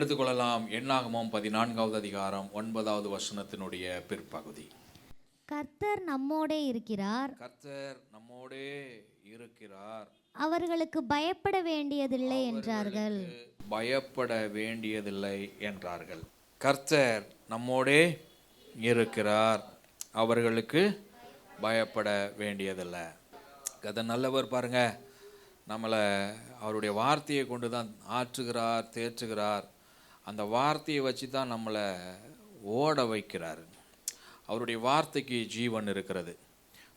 எடுத்துக்கொள்ளலாம். என்னாகமம் 14வது அதிகாரம் 9வது வசனத்தினுடைய பிற்பகுதி. கர்த்தர் நம்மோடே இருக்கிறார், கர்த்தர் நம்மோடே இருக்கிறார், அவர்களுக்கு பயப்பட வேண்டியதில்லை என்றார்கள். பயப்பட வேண்டியதில்லை என்றார்கள். கர்த்தர் நம்மோடே இருக்கிறார், அவர்களுக்கு பயப்பட வேண்டியதில்லை. கதை நல்லவர் பாருங்க. நம்மளை அவருடைய வார்த்தையை கொண்டு தான் ஆற்றுகிறார், தேற்றுகிறார். அந்த வார்த்தையை வச்சு தான் நம்மளை ஓட வைக்கிறார். அவருடைய வார்த்தைக்கு ஜீவன் இருக்கிறது,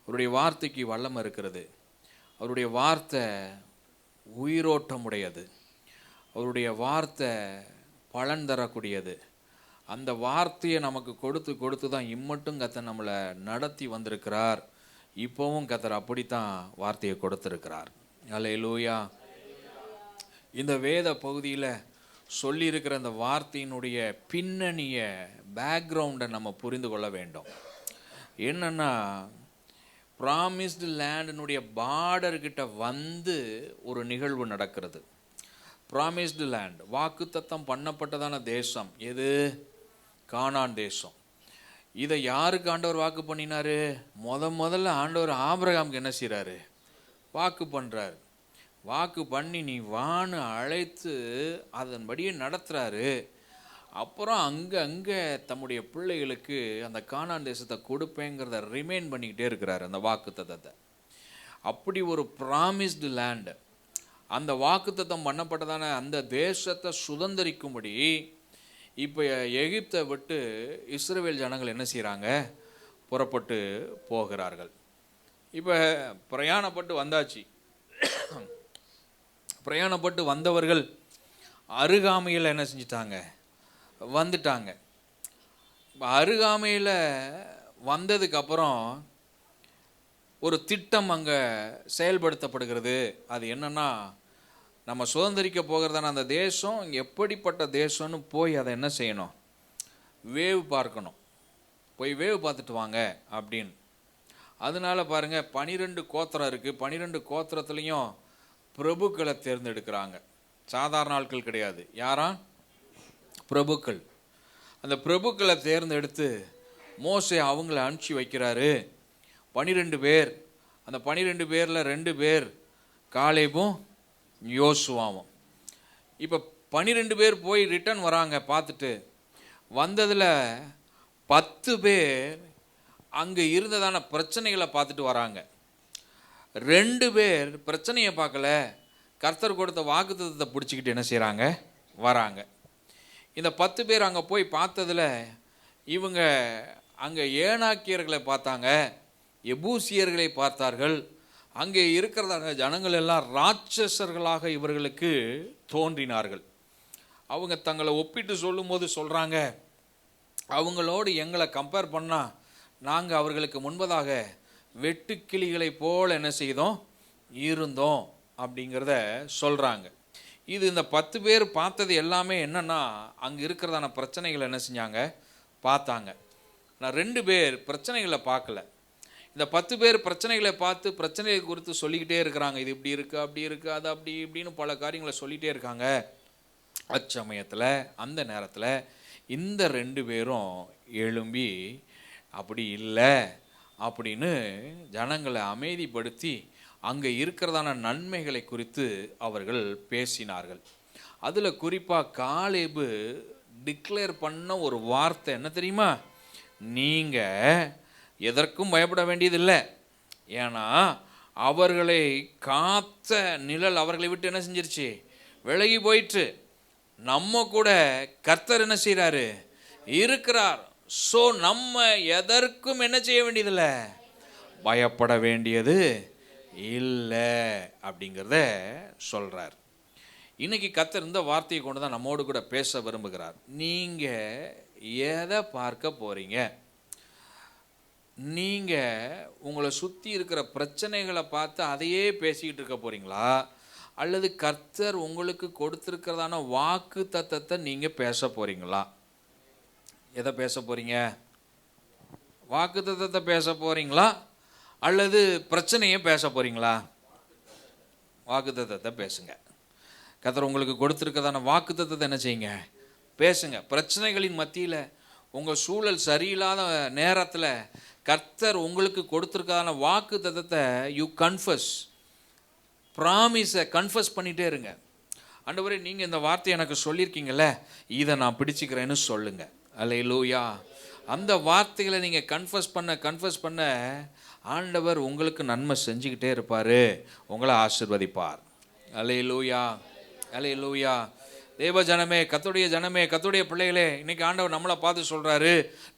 அவருடைய வார்த்தைக்கு வல்லமை இருக்கிறது, அவருடைய வார்த்தை உயிரோட்டம் உடையது, அவருடைய வார்த்தை பலன் தரக்கூடியது. அந்த வார்த்தையை நமக்கு கொடுத்து கொடுத்து தான் இம்மட்டும் கர்த்தர் நம்மளை நடத்தி வந்திருக்கிறார். இப்போவும் கர்த்தர் அப்படித்தான் வார்த்தையை கொடுத்திருக்கிறார். அல்லேலூயா. இந்த வேத பகுதியில் சொல்லியிருக்கிற அந்த வார்த்தையினுடைய பின்னணிய பேக்ரவுண்டை நம்ம புரிந்து கொள்ள வேண்டும். என்னன்னா, ப்ராமிஸ்டு லேண்டினுடைய பார்டர்கிட்ட வந்து ஒரு நிகழ்வு நடக்கிறது. ப்ராமிஸ்டு லேண்ட், வாக்குத்தத்தம் பண்ணப்பட்டதான தேசம் எது? கானான் தேசம். இதை யாருக்கு ஆண்டவர் வாக்கு பண்ணினாரு? முதல்ல ஆண்டவர் ஆபிரகாமுக்கு என்ன செய்கிறாரு? வாக்கு பண்ணுறாரு. வாக்கு பண்ணி நீ வான்னு அழைத்து அதன்படியே நடத்துகிறாரு. அப்புறம் அங்கே தம்முடைய பிள்ளைகளுக்கு அந்த கானான் தேசத்தை கொடுப்பேங்கிறத ரிமைன் பண்ணிக்கிட்டே இருக்கிறார், அந்த வாக்குத்தத்தத்தை. அப்படி ஒரு ப்ராமிஸ்டு லேண்டு, அந்த வாக்குத்தத்தம் பண்ணப்பட்டதான அந்த தேசத்தை சுதந்திரிக்கும்படி இப்போ எகிப்தை விட்டு இஸ்ரவேல் ஜனங்கள் என்ன செய்கிறாங்க? புறப்பட்டு போகிறார்கள். இப்போ பிரயாணப்பட்டு வந்தாச்சு. பிரயாணப்பட்டு வந்தவர்கள் அருகாமையில் என்ன செஞ்சிட்டாங்க? வந்துட்டாங்க. இப்போ அருகாமையில் வந்ததுக்கப்புறம் ஒரு திட்டம் அங்கே செயல்படுத்தப்படுகிறது. அது என்னன்னா, நம்ம சுதந்திரிக்க போகிறதான அந்த தேசம் எப்படிப்பட்ட தேசம்னு போய் அதை என்ன செய்யணும்? வேவு பார்க்கணும். போய் வேவு பார்த்துட்டு வாங்க அப்படின்னு. அதனால பாருங்கள், 12 கோத்திரம் இருக்குது. 12 கோத்திரத்துலேயும் பிரபுக்களை தேர்ந்தெடுக்கிறாங்க. சாதாரண ஆட்கள் கிடையாது. யாரா? பிரபுக்கள். அந்த பிரபுக்களை தேர்ந்தெடுத்து மோசே அவங்கள அனுப்பிச்சி வைக்கிறாரு. 12 பேர். அந்த 12 பேரில் 2 பேர் காலேபும் யோசுவாவும். இப்போ 12 பேர் போய் ரிட்டர்ன் வராங்க. பார்த்துட்டு வந்ததில் 10 பேர் அங்கே இருந்ததான பிரச்சனைகளை பார்த்துட்டு வராங்க. 2 பேர் பிரச்சனையை பார்க்கல, கர்த்தர் கொடுத்த வாக்குத்தத்தத்தை பிடிச்சிக்கிட்டு என்ன செய்கிறாங்க? வராங்க. இந்த 10 பேர் அங்கே போய் பார்த்ததில் இவங்க அங்கே ஏனாக்கியர்களை பார்த்தாங்க, எபூசியர்களை பார்த்தார்கள். அங்கே இருக்கிறதான ஜனங்கள் எல்லாம் ராட்சசர்களாக இவர்களுக்கு தோன்றினார்கள். அவங்க தங்களை ஒப்பிட்டு சொல்லும்போது சொல்கிறாங்க, அவங்களோடு எங்களை கம்பேர் பண்ணால் நாங்கள் அவர்களுக்கு முன்பதாக வெட்டுக்கிளிகளை போல் என்ன செய்தோம்? இருந்தோம் அப்படிங்கிறத சொல்கிறாங்க. இது இந்த 10 பேர் பார்த்தது எல்லாமே என்னென்னா, அங்கே இருக்கிறதான பிரச்சனைகளை என்ன செஞ்சாங்க? பார்த்தாங்க. நான் 2 பேர் பிரச்சனைகளை பார்க்கல. இந்த 10 பேர் பிரச்சனைகளை பார்த்து பிரச்சனைகளை குறித்து சொல்லிக்கிட்டே இருக்கிறாங்க. இது இப்படி இருக்குது, அப்படி இருக்குது, அது அப்படி இப்படின்னு பல காரியங்களை சொல்லிகிட்டே இருக்காங்க. அச்சமயத்தில் அந்த நேரத்தில் இந்த 2 பேரும் எழும்பி அப்படி இல்லை அப்படின்னு ஜனங்களை அமைதிப்படுத்தி அங்கே இருக்கிறதான நன்மைகளை குறித்து அவர்கள் பேசினார்கள். அதில் குறிப்பாக காலேபு டிக்ளேர் பண்ண ஒரு வார்த்தை என்ன தெரியுமா? நீங்கள் எதற்கும் பயப்பட வேண்டியதில்லை. ஏன்னா அவர்களை காத்த நிழல் அவர்களை விட்டு என்ன செஞ்சிருச்சு? விலகி போயிட்டு. நம்ம கூட கர்த்தர் என்ன செய்கிறாரு? இருக்கிறார். ஸோ நம்ம எதற்கும் என்ன செய்ய வேண்டியதில்லை? பயப்பட வேண்டியது இல்லை அப்படிங்கிறத சொல்கிறார். இன்னைக்கு கர்த்தர் இந்த வார்த்தையை கொண்டு தான் நம்மோடு கூட பேச விரும்புகிறார். நீங்கள் எதை பார்க்க போகிறீங்க? நீங்கள் உங்களை சுற்றி இருக்கிற பிரச்சனைகளை பார்த்து அதையே பேசிக்கிட்டு இருக்க போகிறீங்களா? அல்லது கர்த்தர் உங்களுக்கு கொடுத்துருக்கிறதான வாக்கு தத்தத்தை நீங்கள் பேச போகிறீங்களா? எதை பேச போகிறீங்க? வாக்கு தத்தத்தை பேச போகிறீங்களா அல்லது பிரச்சனையை பேச போகிறீங்களா? வாக்கு தத்தத்தை பேசுங்க. கர்த்தர் உங்களுக்கு கொடுத்துருக்கிறதான வாக்கு தத்தத்தை என்ன செய்யுங்க? பேசுங்க. பிரச்சனைகளின் மத்தியில், உங்கள் சூழல் சரியில்லாத நேரத்தில் கர்த்தர் உங்களுக்கு கொடுத்துருக்கான வாக்கு தத்தத்தை யூ கன்ஃபஸ், ப்ராமிஸை கன்ஃபஸ் பண்ணிகிட்டே இருங்க. ஆண்டவரே, நீங்கள் இந்த வார்த்தையை எனக்கு சொல்லியிருக்கீங்கள, இதை நான் பிடிச்சிக்கிறேன்னு சொல்லுங்கள். அல்லேலூயா. அந்த வார்த்தைகளை நீங்கள் கன்ஃபஸ் பண்ண ஆண்டவர் உங்களுக்கு நன்மை செஞ்சுக்கிட்டே இருப்பார், உங்களை ஆசீர்வதிப்பார். அல்லேலூயா, அல்லேலூயா. தேவ ஜனமே, கர்த்தருடைய ஜனமே, கர்த்தருடைய பிள்ளைகளே, இன்னைக்கு ஆண்டவர் நம்மளை பார்த்து சொல்கிறாரு,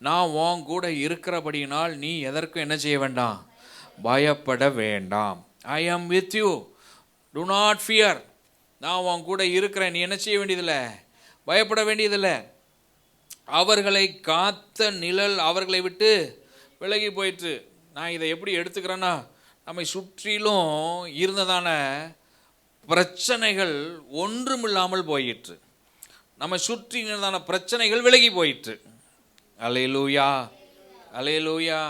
நான் உன் கூட இருக்கிறபடியினால் நீ எதற்கும் என்ன செய்ய வேண்டாம், பயப்பட வேண்டாம். I am with you, do not fear. நான் உன் கூட இருக்கிறேன், நீ என்ன செய்ய வேண்டியதில்லை, பயப்பட வேண்டியதில்லை. அவர்களை காத்த நிழல் அவர்களை விட்டு விலகி போயிற்று. நான் இதை எப்படி எடுத்துக்கிறேன்னா, நம்மை சுற்றிலும் இருந்ததான பிரச்சனைகள் ஒன்றுமில்லாமல் போயிற்று. நம்மை சுற்றி இருந்ததான பிரச்சனைகள் விலகி போயிற்று. அல்லேலூயா, அல்லேலூயா.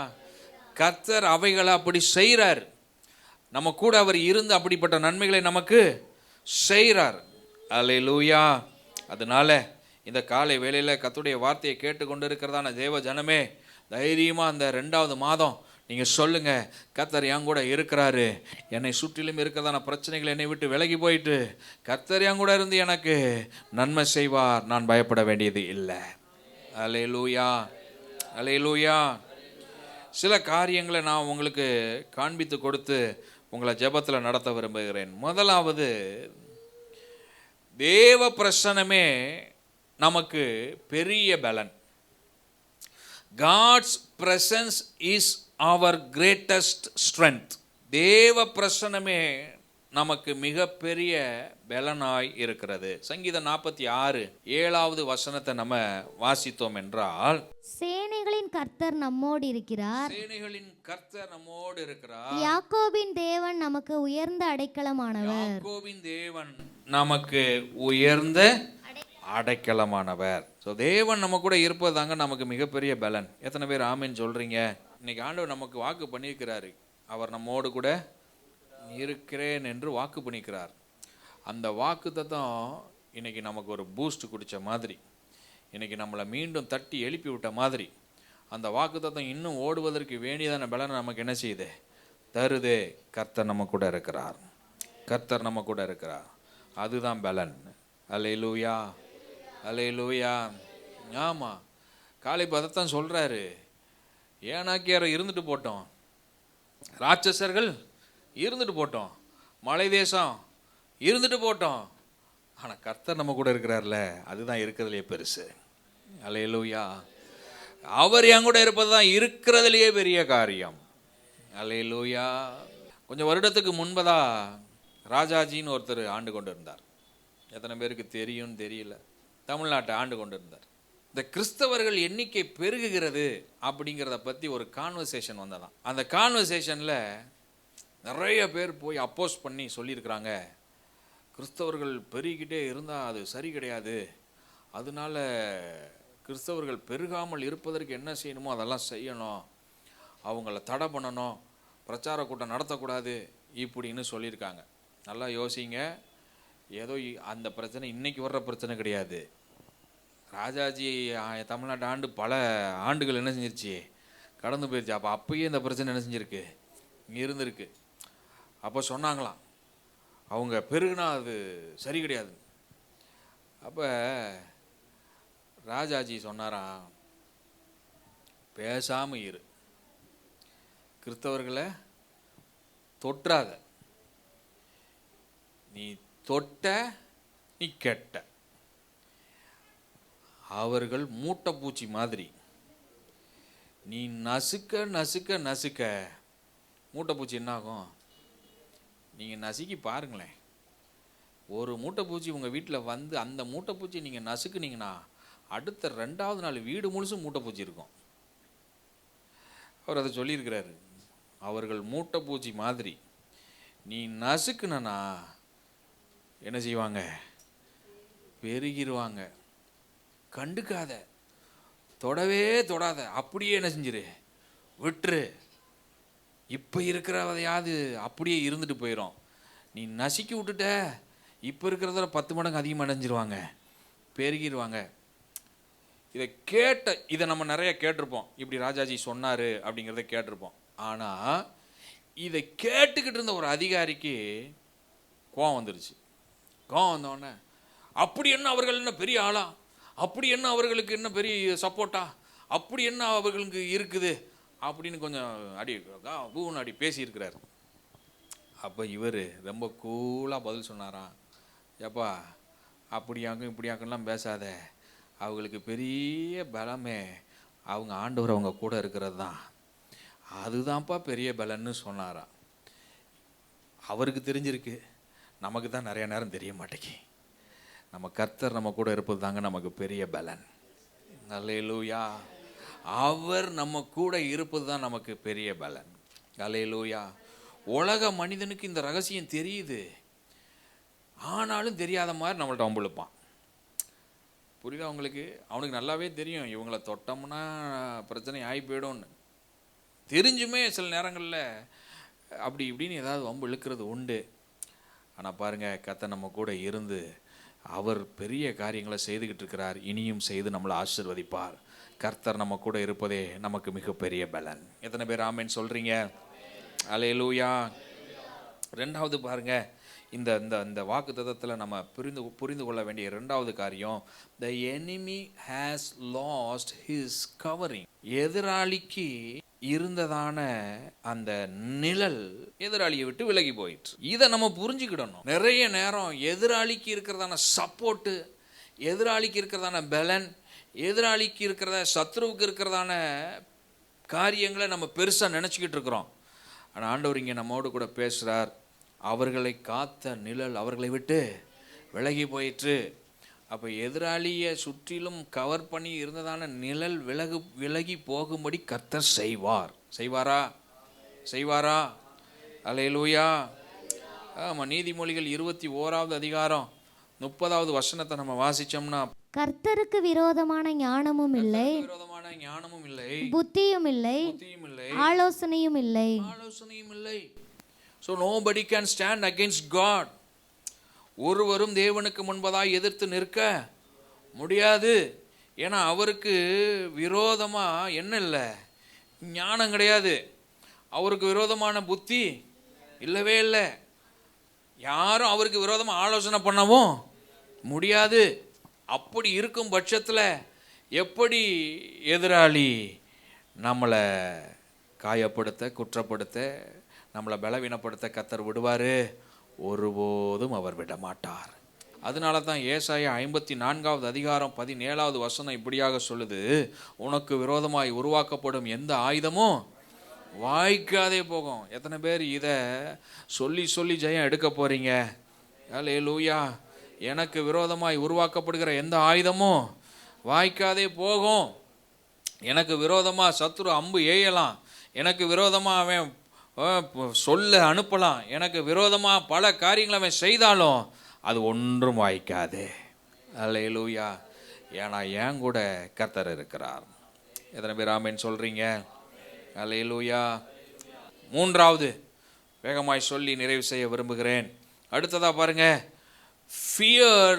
கர்த்தர் அவைகளை அப்படி செய்கிறார். நம்ம கூட அவர் இருந்து அப்படிப்பட்ட நன்மைகளை நமக்கு செய்கிறார். அல்லேலூயா. அதனால இந்த காலை வேளையில் கர்த்தருடைய வார்த்தையை கேட்டுக்கொண்டு இருக்கிறதான தேவ ஜனமே, தைரியமாக அந்த 2வது மாதம் நீங்கள் சொல்லுங்கள், கர்த்தர் என் கூட இருக்கிறாரு, என்னை சுற்றிலும் இருக்கிறதான பிரச்சனைகள் என்னை விட்டு விலகி போயிட்டு கர்த்தர் என் கூட இருந்து எனக்கு நன்மை செய்வார், நான் பயப்பட வேண்டியது இல்லை. அல்லேலூயா, அல்லேலூயா. சில காரியங்களை நான் உங்களுக்கு காண்பித்து கொடுத்து உங்களை ஜெபத்தில் நடத்த விரும்புகிறேன். முதலாவது, தேவ பிரசன்னமே நமக்கு பெரிய பலன். God's presence is our greatest strength. தேவ பிரசன்னமே நமக்கு மிகப்பெரிய பலனாய் இருக்கிறது. சங்கீதம் 46:7 வசனத்தை நம்ம வாசித்தோம் என்றால், சேனைகளின் கர்த்தர் நம்மோடு இருக்கிறார், சேனைகளின் கர்த்தர் நம்மோடு இருக்கிறார், யாக்கோபின் தேவன் நமக்கு உயர்ந்த அடைக்கலமானவர். யாக்கோபின் தேவன் நமக்கு உயர்ந்த அடைக்கலமானவர். ஸோ தேவன் நம்ம கூட இருப்பது தாங்க நமக்கு மிகப்பெரிய பலன். எத்தனை பேர் ஆமேன் சொல்றீங்க? இன்னைக்கு ஆண்டவர் நமக்கு வாக்கு பண்ணியிருக்கிறாரு, அவர் நம்மோடு கூட இருக்கிறேன் என்று வாக்கு பண்ணிக்கிறார். அந்த வாக்கு தத்தம் இன்னைக்கு நமக்கு ஒரு பூஸ்ட் குடித்த மாதிரி, இன்னைக்கு நம்மளை மீண்டும் தட்டி எழுப்பி விட்ட மாதிரி, அந்த வாக்கு தத்தம் இன்னும் ஓடுவதற்கு வேண்டியதான பலனை நமக்கு என்ன செய்யுது, தருதே. கர்த்தர் நம்ம கூட இருக்கிறார், கர்த்தர் நம்ம கூட இருக்கிறார், அதுதான் பலன். அல்லேலூயா, அல்லேலூயா. ஆமாம், காலை பதத்தான் சொல்கிறாரு, ஏனாக்கியார இருந்துட்டு போட்டோம், ராட்சசர்கள் இருந்துட்டு போட்டோம், மலை தேசம் இருந்துட்டு போட்டோம், ஆனால் கர்த்தர் நம்ம கூட இருக்கிறார்ல, அதுதான் இருக்கிறதுலையே பெருசு. அல்லேலூயா. அவர் என் கூட இருப்பது தான் இருக்கிறதுலையே பெரிய காரியம். அல்லேலூயா. கொஞ்சம் வருடத்துக்கு முன்பதா ராஜாஜின்னு ஒருத்தர் ஆண்டு கொண்டு இருந்தார். எத்தனை பேருக்கு தெரியும்னு தெரியல. தமிழ்நாட்டை ஆண்டு கொண்டு இருந்தார். இந்த கிறிஸ்தவர்கள் எண்ணிக்கை பெருகுகிறது அப்படிங்கிறத பற்றி ஒரு கான்வர்சேஷன் வந்ததான். அந்த கான்வர்சேஷனில் நிறைய பேர் போய் அப்போஸ் பண்ணி சொல்லியிருக்கிறாங்க, கிறிஸ்தவர்கள் பெருகிக்கிட்டே இருந்தால் அது சரி கிடையாது, அதனால கிறிஸ்தவர்கள் பெருகாமல் இருப்பதற்கு என்ன செய்யணுமோ அதெல்லாம் செய்யணும், அவங்கள தடை பண்ணணும், பிரச்சார கூட்டம் நடத்தக்கூடாது இப்படின்னு சொல்லியிருக்காங்க. நல்லா யோசிங்க. ஏதோ அந்த பிரச்சனை இன்னைக்கு வர்ற பிரச்சனை கிடையாது. ராஜாஜி தமிழ்நாட்டு ஆண்டு பல ஆண்டுகள் என்ன செஞ்சிருச்சு, கடந்து போயிடுச்சு. அப்பயே இந்த பிரச்சனை என்ன செஞ்சிருக்கு, இருந்திருக்கு. அப்போ சொன்னாங்களாம், அவங்க பெருகுனா அது சரி கிடையாது. அப்போ ராஜாஜி சொன்னாராம், பேசாமல் இரு, கிறிஸ்தவர்களை தொற்றாத, நீ தொட்ட நீ கெட்ட, அவர்கள் மூட்டை பூச்சி மாதிரி, நீ நசுக்க நசுக்க நசுக்க மூட்டை பூச்சி என்ன ஆகும், நீங்கள் நசுக்கி பாருங்களேன். ஒரு மூட்டை பூச்சி உங்கள் வீட்டில் வந்து அந்த மூட்டை பூச்சி நீங்கள் நசுக்குனீங்கன்னா அடுத்த 2வது நாள் வீடு முழுசும் மூட்டை பூச்சி இருக்கும். அவர் அதை சொல்லியிருக்கிறாரு, அவர்கள் மூட்டை பூச்சி மாதிரி, நீ நசுக்குனா என்ன செய்வாங்க, பெருகிடுவாங்க. கண்டுக்காத, தொடவே தொடாத, அப்படியே என்ன செஞ்சிரு, விட்டுரு. இப்போ இருக்கிறதையாவது அப்படியே இருந்துட்டு போயிடும். நீ நசுக்கி விட்டுட்ட, இப்போ இருக்கிறத 10 மடங்கு அதிகமாக அடைஞ்சிருவாங்க, பெருகிடுவாங்க. இதை இதை நம்ம நிறைய கேட்டிருப்போம், இப்படி ராஜாஜி சொன்னார் அப்படிங்கிறத கேட்டிருப்போம். ஆனால் இதை கேட்டுக்கிட்டு இருந்த ஒரு அதிகாரிக்கு கோவம் வந்துருச்சு. கோவம் வந்தோடனே, அப்படி என்ன அவர்கள் என்ன பெரிய ஆளா, அப்படி என்ன அவர்களுக்கு என்ன பெரிய சப்போர்ட்டா, அப்படி என்ன அவர்களுக்கு இருக்குது அப்படின்னு கொஞ்சம் அடி பேசியிருக்கிறார். அப்போ இவர் ரொம்ப கூலாக பதில் சொன்னாராம், ஏப்பா அப்படியாக்கும் இப்படியாக்கெல்லாம் பேசாத, அவங்களுக்கு பெரிய பலமே அவங்க ஆண்டவர் அவங்க கூட இருக்கிறது தான், அதுதான்ப்பா பெரிய பலன்னு சொன்னாராம். அவருக்கு தெரிஞ்சிருக்கு, நமக்கு தான் நிறைய நேரம் தெரிய மாட்டேங்கி. நம்ம கர்த்தர் நம்ம கூட இருப்பது தாங்க நமக்கு பெரிய பலன். அல்லேலூயா. அவர் நம்ம கூட இருப்பது தான் நமக்கு பெரிய பலன். அல்லேலூயா. உலக மனிதனுக்கு இந்த ரகசியம் தெரியுது, ஆனாலும் தெரியாத மாதிரி நம்மள்ட்ட வம்பிழுப்பான். புரியுதா உங்களுக்கு? அவனுக்கு நல்லாவே தெரியும், இவங்கள தொட்டோம்னா பிரச்சனை ஆகி போயிடும்னு தெரிஞ்சுமே சில நேரங்களில் அப்படி இப்படின்னு ஏதாவது வம்பு இழுக்கிறது உண்டு. ஆனால் பாருங்கள், கர்த்தர் நம்ம கூட இருந்து அவர் பெரிய காரியங்களை செய்துக்கிட்டு இருக்கிறார், இனியும் செய்து நம்மளை ஆசீர்வதிப்பார். கர்த்தர் நம்ம கூட இருப்பதே நமக்கு மிகப்பெரிய பலன். எத்தனை பேர் ஆமென் சொல்கிறீங்க? அல்லேலூயா. ரெண்டாவது பாருங்க, இந்த இந்த இந்த வாக்குத்தத்தத்தில் நம்ம புரிந்து கொள்ள வேண்டிய ரெண்டாவது காரியம், the enemy has lost his covering. எதிராளிக்கு இருந்ததான அந்த நிழல் எதிராளியை விட்டு விலகி போயிட்டு. இதை நம்ம புரிஞ்சுக்கிடணும். நிறைய நேரம் எதிராளிக்கு இருக்கிறதான சப்போர்ட்டு, எதிராளிக்கு இருக்கிறதான பலன், எதிராளிக்கு இருக்கிறத சத்ருவுக்கு இருக்கிறதான காரியங்களை நம்ம பெருசாக நினச்சிக்கிட்டு இருக்கிறோம். ஆனால் ஆண்டவர் இங்கே நம்மோடு கூட பேசுகிறார், அவர்களை காத்த நிழல் அவர்களை விட்டு விலகி போயிற்று. அப்போ எதிராளியை சுற்றிலும் கவர் பண்ணி இருந்ததான நிழல் விலகி போகும்படி கர்த்தர் செய்வார். செய்வாரா? அல்லேலூயா. ஆமாம். நீதிமொழிகள் 21வது அதிகாரம் 30வது வசனத்தை நம்ம வாசிச்சோம்னா, கர்த்தருக்கு விரோதமான ஞானமும் இல்லை, புத்தியும் இல்லை, ஆலோசனையும் இல்லை. So nobody can stand against God. ஒருவரும் தேவனுக்கு முன்பதாய் எதிர்த்து நிற்க முடியாது. ஏன்னா அவருக்கு விரோதமா என்ன இல்லை? ஞானம் கிடையாது. அவருக்கு விரோதமான புத்தி இல்லவே இல்லை. யாரும் அவருக்கு விரோதமாக ஆலோசனை பண்ணவும் முடியாது. அப்படி இருக்கும் பட்சத்தில் எப்படி எதிராளி நம்மளை காயப்படுத்த, குற்றப்படுத்த, நம்மளை பலவீனப்படுத்த கர்த்தர் விடுவார்? ஒருபோதும் அவர் விட மாட்டார். அதனால தான் ஏசாயா 54வது அதிகாரம் 17வது வசனம் இப்படியாக சொல்லுது, உனக்கு விரோதமாய் உருவாக்கப்படும் எந்த ஆயுதமும் வாய்க்காதே போகும். எத்தனை பேர் இதை சொல்லி சொல்லி ஜெயம் எடுக்க போறீங்க? அல்லேலூயா. எனக்கு விரோதமாய் உருவாக்கப்படுகிற எந்த ஆயுதமும் வாய்க்காதே போகும். எனக்கு விரோதமாக சத்துரு அம்பு ஏயலாம், எனக்கு விரோதமாக அவன் சொல்ல அனுப்பலாம், எனக்கு விரோதமாக பல காரியங்களை அவன் செய்தாலும் அது ஒன்றும் வாய்க்காது. அல்லேலூயா. ஏன்னா என் கூட கர்த்தர் இருக்கிறார். எத்தனை பேர் ஆமென் சொல்கிறீங்க? அல்லேலூயா. மூன்றாவது வேகமாய் சொல்லி நிறைவு செய்ய விரும்புகிறேன். அடுத்ததாக பாருங்க, fear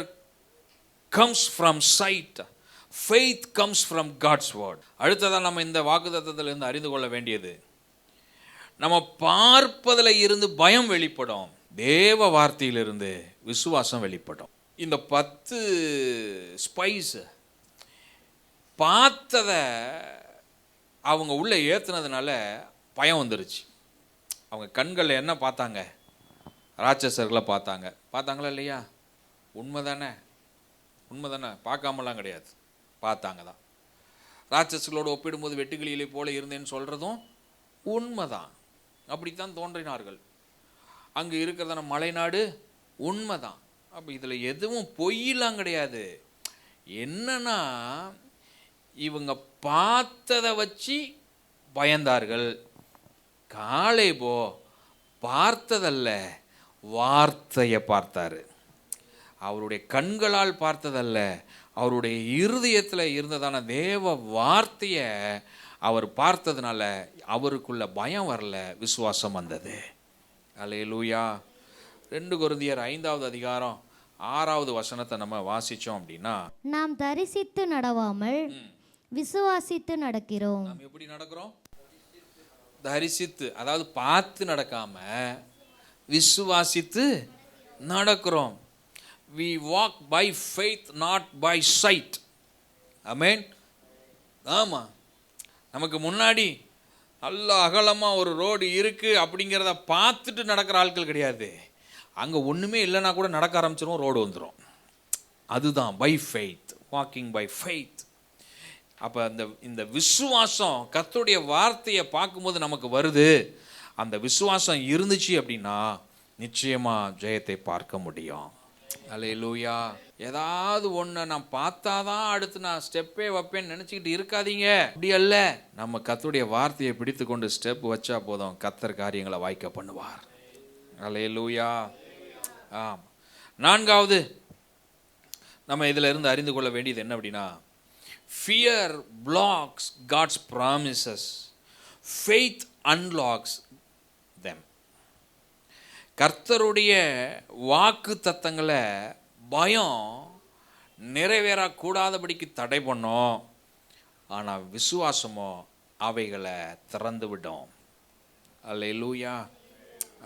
comes from sight, faith comes from God's word. அடுத்ததாக நம்ம இந்த வாக்குத்தத்தத்திலிருந்து அறிந்து கொள்ள வேண்டியது, நம்ம பார்ப்பதில் இருந்து பயம் வெளிப்படும், தேவ வார்த்தையிலிருந்து விசுவாசம் வெளிப்படும். இந்த 10 ஸ்பைஸ் பார்த்ததை அவங்க உள்ளே ஏற்றுனதுனால பயம் வந்துருச்சு. அவங்க கண்களில் என்ன பார்த்தாங்க? ராட்சசர்களை பார்த்தாங்களா இல்லையா? உண்மைதானே? பார்க்காமலாம் கிடையாது, பார்த்தாங்க தான். ராட்சசர்களோடு ஒப்பிடும்போது வெட்டுக்கிளிகளை போல இருந்தேன்னு சொல்கிறதும் உண்மைதான். அப்படித்தான் தோன்றினார்கள். அங்கே இருக்கிறதான மலைநாடு உண்மைதான். அப்போ இதில் எதுவும் பொய்யெல்லாம் கிடையாது. என்னன்னா இவங்க பார்த்ததை வச்சு பயந்தார்கள். காலேபோ பார்த்ததல்ல, வார்த்தையை பார்த்தாரு. அவருடைய கண்களால் பார்த்ததல்ல, அவருடைய இருதயத்தில் இருந்ததான தேவ வார்த்தையை அவர் பார்த்ததுனால அவருக்குள்ள பயம் வரல, விசுவாசம் வந்தது. அல்லேலூயா. 2 கொரிந்தியர் 5வது அதிகாரம் 6வது வசனத்தை நம்ம வாசிச்சோம் அப்படின்னா, நாம் தரிசித்து நடவாமல் விசுவாசித்து நடக்கிறோம். நாம் எப்படி நடக்கிறோம்? தரிசித்து, அதாவது பார்த்து நடக்காம விசுவாசித்து நடக்கிறோம். We walk by faith, not by sight. Amen. ஆமா, நமக்கு முன்னாடி நல்ல அகலமாக ஒரு ரோடு இருக்குது அப்படிங்கிறத பார்த்துட்டு நடக்கிற ஆட்கள் கிடையாது. அங்கே ஒன்றுமே இல்லைன்னா கூட நடக்க ஆரம்பிச்சிடும், ரோடு வந்துடும். அதுதான் by faith, walking by faith. அப்போ இந்த விசுவாசம் கர்த்தருடைய வார்த்தையை பார்க்கும்போது நமக்கு வருது. அந்த விசுவாசம் இருந்துச்சு அப்படின்னா நிச்சயமாக ஜெயத்தை பார்க்க முடியும். அல்லேலூயா. ஏதாவது ஒன்று நான் பார்த்தாதான் அடுத்து நான் ஸ்டெப்பே வைப்பேன்னு நினச்சிக்கிட்டு இருக்காதீங்க. அப்படி அல்ல, நம்ம கர்த்தருடைய வார்த்தையை பிடித்து கொண்டு ஸ்டெப் வச்சா போதும், கர்த்தர் காரியங்களை வாய்க்க பண்ணுவார். அல்லேலூயா. ஆம். 4வது நம்ம இதில் இருந்து அறிந்து கொள்ள வேண்டியது என்ன அப்படின்னா, fear blocks God's promises, faith unlocks them. கர்த்தருடைய வாக்கு தத்தங்களை பயம் நிறைவேறக்கூடாதபடிக்கு தடை பண்ணோம், ஆனால் விசுவாசமோ அவைகளை திறந்து விடும். அல்லேலூயா.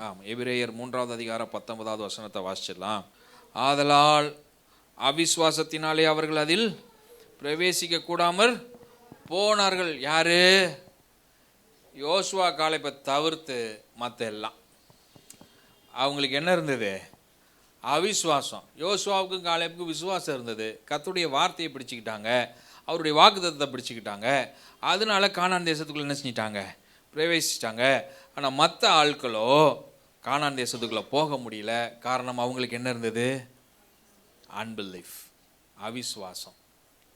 ஆம். எபிரேயர் 3வது அதிகாரம் 19வது வசனத்தை வாசிச்சிடலாம். ஆதலால் அவிசுவாசத்தினாலே அவர்கள் அதில் பிரவேசிக்க கூடாமல் போனார்கள். யாரு? யோசுவா காலேபை தவிர்த்து மற்ற எல்லாம். அவங்களுக்கு என்ன இருந்தது? அவிசுவாசம். யோசுவாவுக்கும் காலேபுக்கும் விசுவாசம் இருந்தது. கர்த்தருடைய வார்த்தையை பிடிச்சிக்கிட்டாங்க, அவருடைய வாக்குத்தத்தத்தை பிடிச்சிக்கிட்டாங்க. அதனால கானான் தேசத்துக்குள்ள என்ன செஞ்சிட்டாங்க? பிரவேசிச்சிட்டாங்க. ஆனால் மற்ற ஆட்களோ கானான் தேசத்துக்குள்ளே போக முடியல. காரணம், அவங்களுக்கு என்ன இருந்தது? அன்பிலீஃப், அவிசுவாசம்.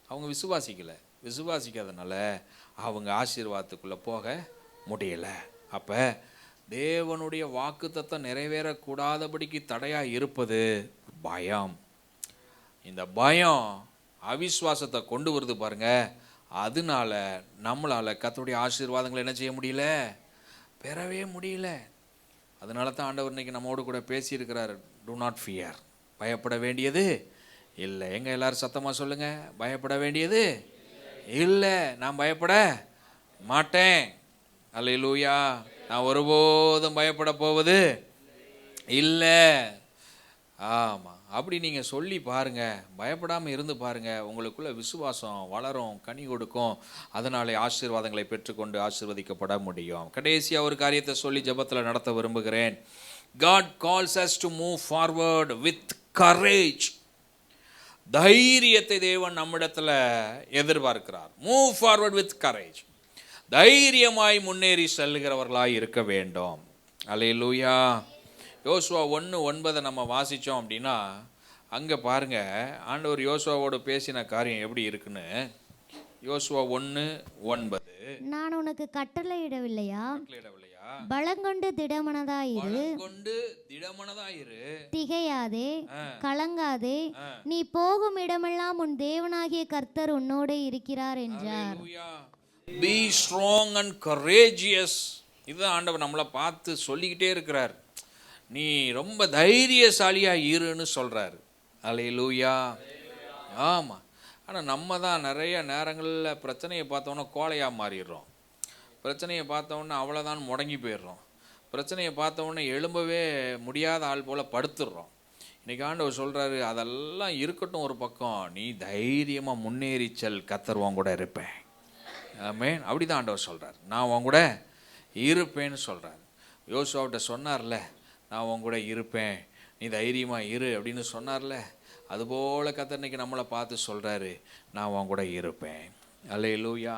அவங்க விசுவாசிக்காதனால அவங்க ஆசீர்வாதத்துக்குள்ளே போக முடியலை. அப்போ தேவனுடைய வாக்குத்தத்தம் நிறைவேறக்கூடாதபடிக்கு தடையாக இருப்பது பயம். இந்த பயம் அவிசுவாசத்தை கொண்டு வருது பாருங்க. அதனால நம்மளால் கர்த்தருடைய ஆசீர்வாதங்களை என்ன செய்ய முடியல? பெறவே முடியல. அதனால தான் ஆண்டவர் இன்னைக்கு நம்மோடு கூட பேசியிருக்கிறார். டு நாட் ஃபியர், பயப்பட வேண்டியது இல்லை. எங்கே எல்லாரும் சத்தமாக சொல்லுங்க, பயப்பட வேண்டியது இல்லை. நான் பயப்பட மாட்டேன். அல்லேலூயா. நான் ஒருபோதும் பயப்பட போவது இல்லை. ஆமாம், அப்படி நீங்கள் சொல்லி பாருங்கள், பயப்படாமல் இருந்து பாருங்கள். உங்களுக்குள்ள விசுவாசம் வளரும், கனி கொடுக்கும். அதனாலே ஆசீர்வாதங்களை பெற்றுக்கொண்டு ஆசீர்வதிக்கப்பட முடியும். கடைசியாக ஒரு காரியத்தை சொல்லி ஜெபத்தில் நடத்த விரும்புகிறேன். God calls us to move forward with courage. தைரியத்தை தேவன் நம்மிடத்தில் எதிர்பார்க்கிறார். Move forward with courage. தைரியமாய் முன்னேறி செல்கிறவர்களாய் இருக்க வேண்டும். அல்லேலூயா. யோசுவா 1:9 நம்ம வாசித்தோம் அப்படின்னா, அங்கே பாருங்கள் ஆண்டவர் யோசுவாவோடு பேசின காரியம் எப்படி இருக்குன்னு. யோசுவா 1:9, நான் உனக்கு கட்டளையிடவில்லையா? பலங்கொண்டு திடமனதாயிரு, திகையாதே, கலங்காதே, நீ போகும் இடமெல்லாம் உன் தேவனாகிய கர்த்தர் உன்னோடு இருக்கிறார் என்றார். Be strong and courageous. இதுதான் ஆண்டவர் நம்மளை பார்த்து சொல்லிக்கிட்டே இருக்கிறார். நீ ரொம்ப தைரியசாலியா இருன்னு சொல்றாரு. அல்லேலூயா. ஆமாம். ஆனால் நம்ம தான் நிறைய நேரங்களில் பிரச்சனையை பார்த்தோன்னா கோழையாக மாறிடுறோம். பிரச்சனையை பார்த்தோன்னே அவ்வளோதான் முடங்கி போயிடுறோம். பிரச்சனையை பார்த்தோன்னே எழும்பவே முடியாத ஆள் போல் படுத்துடுறோம். இன்றைக்கி ஆண்டவர் சொல்கிறாரு, அதெல்லாம் இருக்கட்டும் ஒரு பக்கம், நீ தைரியமாக முன்னேறி செல், கர்த்தர் உன் கூட இருப்பேன். ஆமென். அப்படி தான் ஆண்டவர் சொல்கிறார். நான் உன் கூட இருப்பேன்னு சொல்கிறார். யோசுவாவிட்ட சொன்னார்ல, நான் உன் கூட இருப்பேன், நீ தைரியமாக இரு அப்படின்னு சொன்னார்ல. அதுபோல் கர்த்தர் இன்னைக்கு நம்மளை பார்த்து சொல்கிறாரு, நான் உன் கூட இருப்பேன். அல்லேலூயா.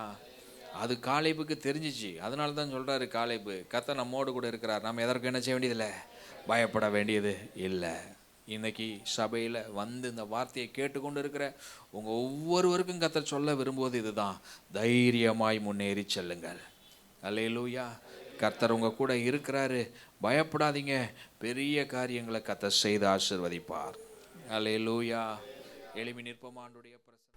அது காலேபுக்கு தெரிஞ்சிச்சு. அதனால தான் சொல்கிறாரு காலேபு, கர்த்தர் நம்மோடு கூட இருக்கிறார், நம்ம எதற்கும் என்ன செய்ய வேண்டியதில்லை, பயப்பட வேண்டியது இல்லை. இன்னைக்கு சபையில் வந்து இந்த வார்த்தையை கேட்டுக்கொண்டு இருக்கிற உங்கள் ஒவ்வொருவருக்கும் கர்த்தர் சொல்ல விரும்புவது இதுதான், தைரியமாய் முன்னேறி செல்லுங்கள். அல்லேலூயா. கர்த்தர் உங்கள் கூட இருக்கிறாரு, பயப்படாதீங்க. பெரிய காரியங்களை கர்த்தர் செய்து ஆசீர்வதிப்பார். அல்லேலூயா. எளிமை நிற்போம் ஆண்டவருடைய பிரசன்னம்.